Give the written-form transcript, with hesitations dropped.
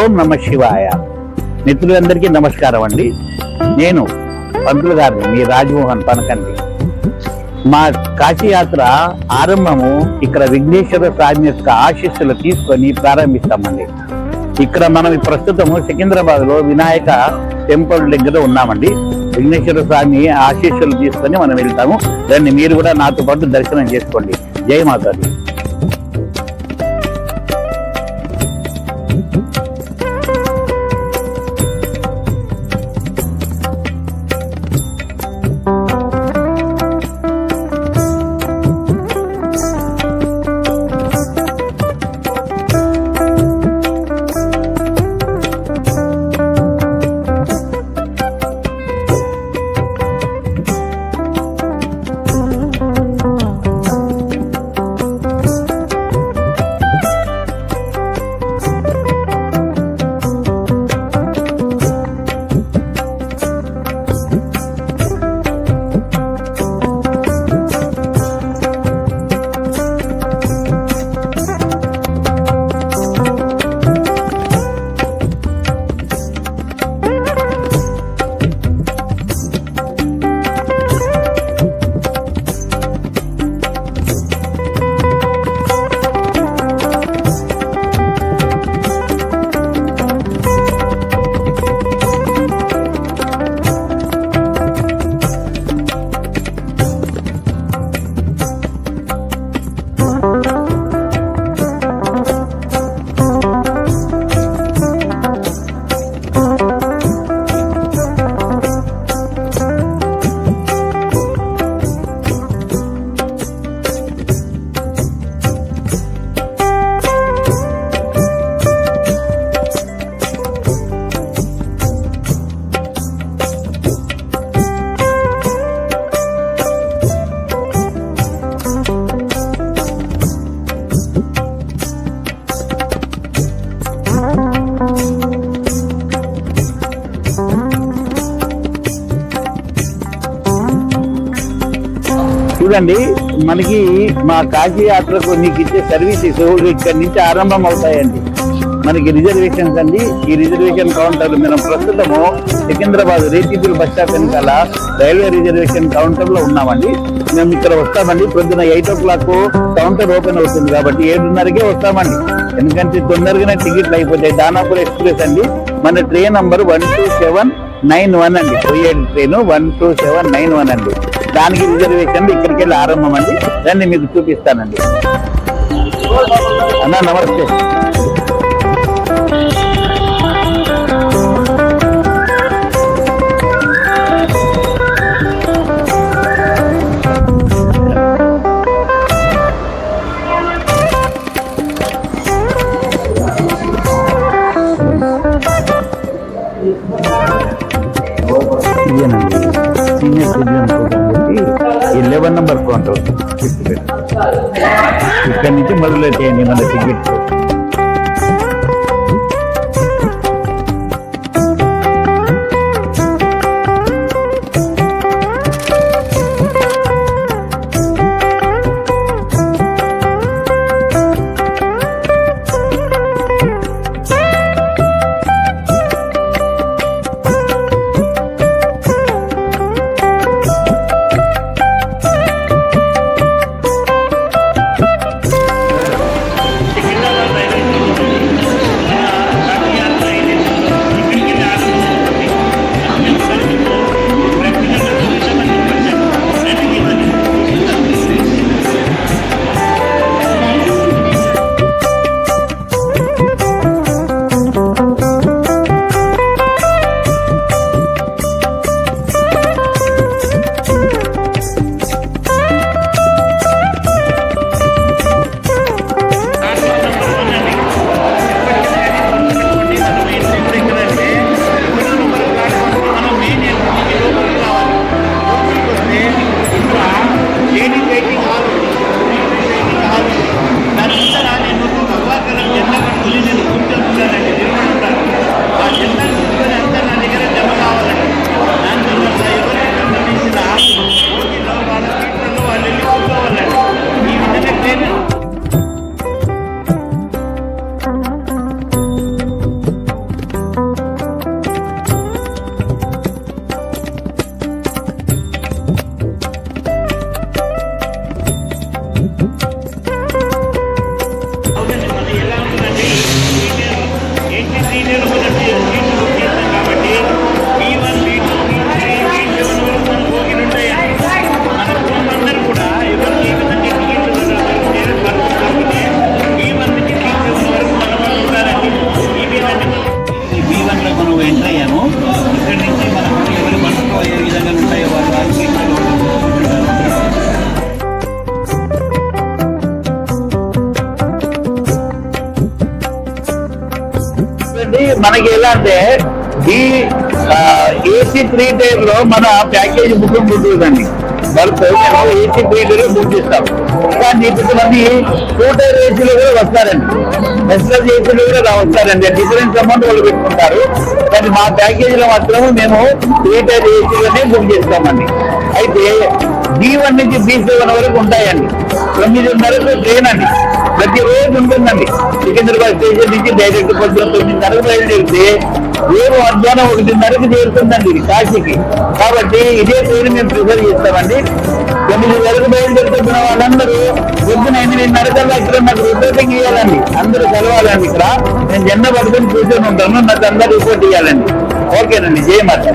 ఓం నమ శివాయ. మిత్రులందరికీ నమస్కారం అండి. నేను పంతులు గారిని, మీ రాజమోహన్ పనకండి. మా కాశీయాత్ర ఆరంభము ఇక్కడ విఘ్నేశ్వర స్వామి యొక్క ఆశీస్సులు తీసుకొని ప్రారంభిస్తామండి. ఇక్కడ మనం ప్రస్తుతము సికింద్రాబాద్ లో వినాయక టెంపుల్ దగ్గర ఉన్నామండి. విఘ్నేశ్వర స్వామి ఆశీస్సులు తీసుకొని మనం వెళ్తాము. దాన్ని మీరు కూడా నాతో పాటు దర్శనం చేసుకోండి. జై మాతాజీ. చూడండి, మనకి మా కాశీ యాత్రకు నీకు ఇచ్చే సర్వీసెస్ ఇక్కడి నుంచి ఆరంభం అవుతాయండి. మనకి రిజర్వేషన్స్ అండి. ఈ రిజర్వేషన్ కౌంటర్ మనం ప్రస్తుతము సికింద్రాబాద్ రేతిపూల్ బస్ స్టాప్ వెనకాల రైల్వే రిజర్వేషన్ కౌంటర్ లో ఉన్నామండి. మేము ఇక్కడ వస్తామండి. పొద్దున 8 o'clock కౌంటర్ ఓపెన్ అవుతుంది కాబట్టి 7:30కే వస్తామండి. ఎందుకంటే తొందరగానే టికెట్లు అయిపోతాయి. దానాపూర్ ఎక్స్ప్రెస్ అండి. మన ట్రైన్ నంబర్ 12791 అండి. పోయేది ట్రైన్ 12791 అండి. దానికి రిజర్వేషన్ ఇక్కడికి వెళ్ళి ఆరంభం అండి. దాన్ని మీకు చూపిస్తానండి. అన్నా నమస్తే. ఇదేనండి సీనియర్ సిటిజన్ ప్రోగ్రామ్ పెట్టి 11 నెంబర్ కౌంటర్ ఇక్కడి నుంచి మొదలెట్టేయండి మన టికెట్. చూడండి మనకి ఎలా అంటే ఈ ఏసీ 3 టైర్ లో మన ప్యాకేజ్ బుకింగ్ ఉంటుందండి. బర్త్ మేము ఏసీ 3 టైర్ లో బుక్ చేస్తాం. కానీ ఇప్పుడు మంది 2 టైర్ ఏసీలో కూడా వస్తారండి, ఎస్ఎస్ ఏసీలో కూడా వస్తారండి. డిఫరెన్స్ అమౌంట్ వాళ్ళు పెట్టుకుంటారు. కానీ మా ప్యాకేజ్ లో మాత్రం మేము 3 టైర్ ఏసీలోనే బుక్ చేస్తామండి. అయితే B1 నుంచి B7 వరకు ఉంటాయండి. 9:30కు ట్రైన్ అండి, ప్రతిరోజు ఉంటుందండి. సికింద్రాబాద్ స్టేషన్ నుంచి డైరెక్ట్ పొద్దున 9:30కు బయలుదేరితే రేపు మధ్యాహ్నం 1:30కు చేరుతుందండి ఇది కాశీకి. కాబట్టి ఇదే ట్రైన్ మేము ప్రిఫర్ చేస్తామండి. 9:00కు బయలుదేరుతున్న వాళ్ళందరూ పొద్దున 8:30కల్లా ఇక్కడ నాకు రిపోర్టింగ్ ఇవ్వాలండి. అందరూ కలవాలండి. ఇక్కడ నేను జెండా పట్టుకొని కూర్చొని ఉంటాను, నాకు అందరూ రిపోర్ట్ ఇవ్వాలండి. ఓకేనండి, జై మాత.